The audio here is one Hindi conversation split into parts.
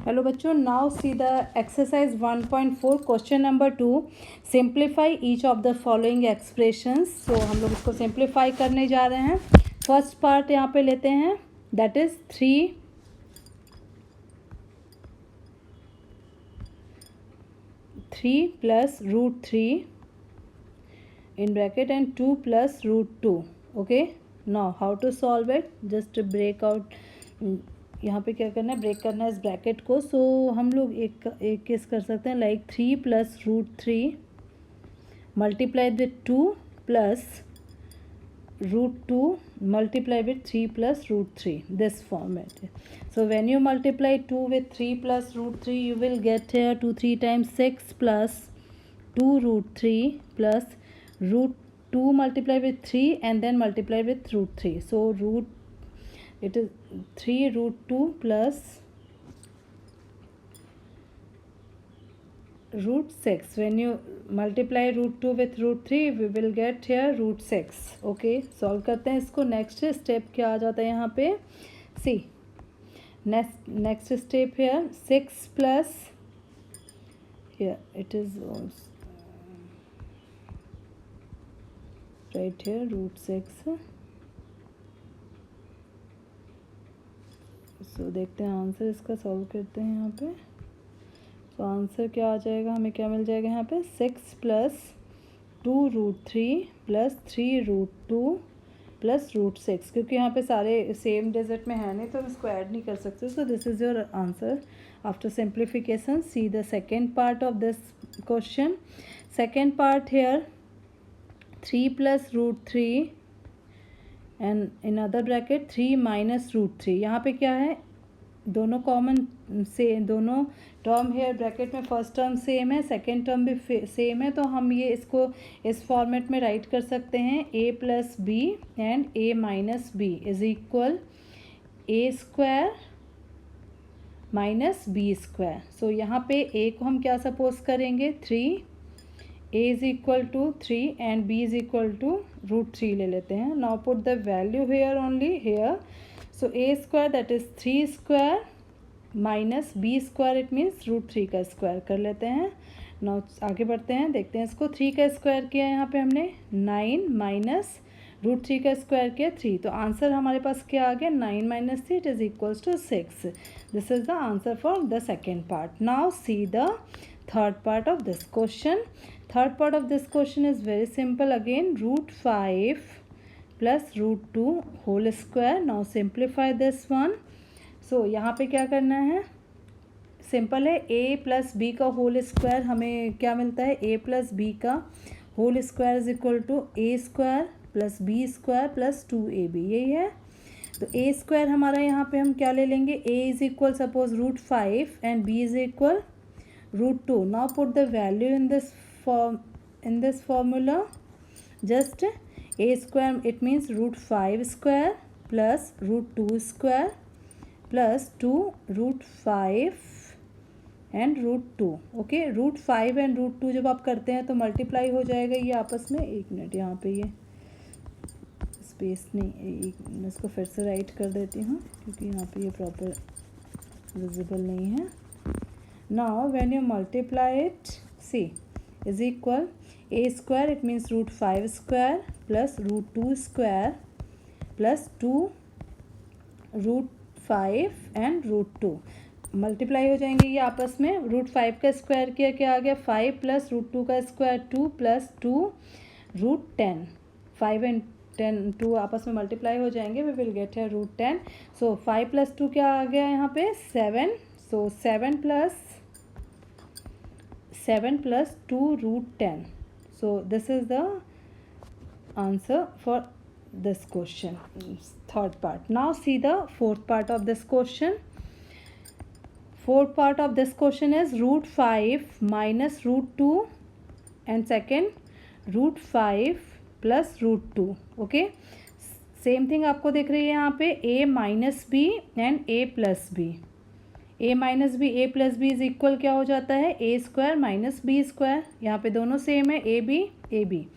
हेलो बच्चों, now see the exercise 1.4 question number 2। Simplify each of the following expressions. So हम लोग इसको सिंप्लीफाई करने जा रहे हैं। फर्स्ट पार्ट यहाँ पे लेते हैं, that is 3 plus root 3 in bracket and 2 plus root 2. Okay, now how to solve it? Just break out, यहाँ पे क्या करना है, ब्रेक करना है इस ब्रैकेट को। सो हम लोग एक केस कर सकते हैं, like 3 plus root 3 multiplied with 2 plus root 2 multiply with 3 plus root 3, this format. So when you multiply 2 with 3 plus root 3, you will get here 2 3 times 6 plus 2 root 3 plus root 2 multiply with 3 and then multiply with root 3. So it is 3 root 2 plus root 6. When you multiply root 2 with root 3, we will get here root 6. Okay, solve करते हैं इसको। नेक्स्ट स्टेप क्या आ जाता है यहाँ पे, सी next step here 6 plus here it is right here root 6. सो देखते हैं आंसर इसका, सॉल्व करते हैं यहाँ पे। तो आंसर क्या आ जाएगा, हमें क्या मिल जाएगा यहाँ पे, 6 plus 2 root 3 plus 3 root 2 plus root 6। क्योंकि यहाँ पे सारे सेम डिजिट में है नहीं तो हम इसको ऐड नहीं कर सकते। So this is your answer after simplification. See the second part of this question. Second part here 3 plus root 3 and in other bracket 3 minus root 3। यहाँ पे क्या है, दोनों कॉमन से दोनों टर्म हेयर ब्रैकेट में फर्स्ट टर्म सेम है, सेकेंड टर्म भी सेम है। तो हम ये इसको इस फॉर्मेट में राइट कर सकते हैं, a plus B and a minus B is equal a square minus B square. So यहाँ पे a को हम क्या सपोज करेंगे, 3, a is equal to 3 and b is equal to root 3 ले लेते हैं। Now put the value here only here. So a square that is 3 square minus b square, it means root 3 का स्क्वायर कर लेते हैं। नाउ आगे बढ़ते हैं, देखते हैं इसको। 3 का स्क्वायर किया यहाँ पे हमने 9 माइनस रूट 3 का स्क्वायर किया 3। तो आंसर हमारे पास क्या आ गया, 9 minus 3, it is equals to 6। This is the answer for the second part. Now see the third part of this question. Third part of this question is very simple again, root 5 plus root 2 whole square. Now simplify this one. So यहाँ पे क्या करना है, सिंपल है, a प्लस बी का होल स्क्वायर हमें क्या मिलता है, a प्लस बी का whole square is equal to a square plus b square plus 2ab, यही है। तो a स्क्वायर हमारा यहाँ पे हम क्या ले लेंगे, a is equal suppose root 5 and b is equal root 2। Now put the value in this formula. Just a square, it means root 5 square plus root 2 square plus 2 root 5 and root 2. Okay, root 5 and root 2 जब आप करते हैं तो मल्टीप्लाई हो जाएगा ये आपस में। एक मिनट, यहाँ पे ये स्पेस नहीं, मैं इसको फिर से राइट कर देती हूँ क्योंकि यहाँ पे ये प्रॉपर विजिबल नहीं है। Now when you multiply it, see is equal a square, it means root 5 square plus root 2 square plus 2 root 5 and root 2 multiply हो जाएंगे ये आपस में। रूट 5 का स्क्वायर किया, क्या आ गया, 5 प्लस रूट 2 का स्क्वायर 2 प्लस 2 रूट 10। 5 एंड 10 2 आपस में मल्टीप्लाई हो जाएंगे, वी विल गेट है रूट 10। सो 5 प्लस 2 क्या आ गया यहाँ पे, 7। सो 7 plus 2 root 10। So this is the answer for this question, third part. Now see the fourth part of this question. Fourth part of this question is root 5 minus root 2 and second root 5 plus root 2. Okay, same thing आपको दिख रही है यहाँ पे, a minus b and a plus b। a minus b a plus b is equal क्या हो जाता है, a square minus B square. यहाँ पे दोनों सेम है, a b.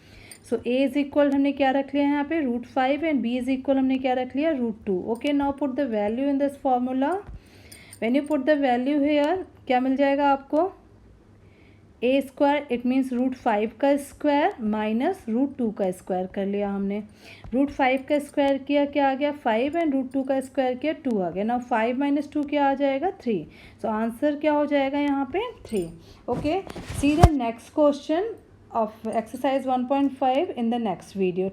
So a is equal हमने क्या रख लिया है यहाँ पे, root 5 and b is equal हमने क्या रख लिया, root 2। Okay, now put the value in this formula. When you put the value here क्या मिल जाएगा आपको, ए स्क्वायर इट मीन्स √5 का स्क्वायर माइनस √2 का स्क्वायर कर लिया हमने। √5 का स्क्वायर किया क्या आ गया 5 एंड √2 का स्क्वायर किया 2 आ गया। नाउ 5 - 2 क्या आ जाएगा 3। सो आंसर क्या हो जाएगा यहाँ पे 3। Okay, see the next question of exercise 1.5 in the next video.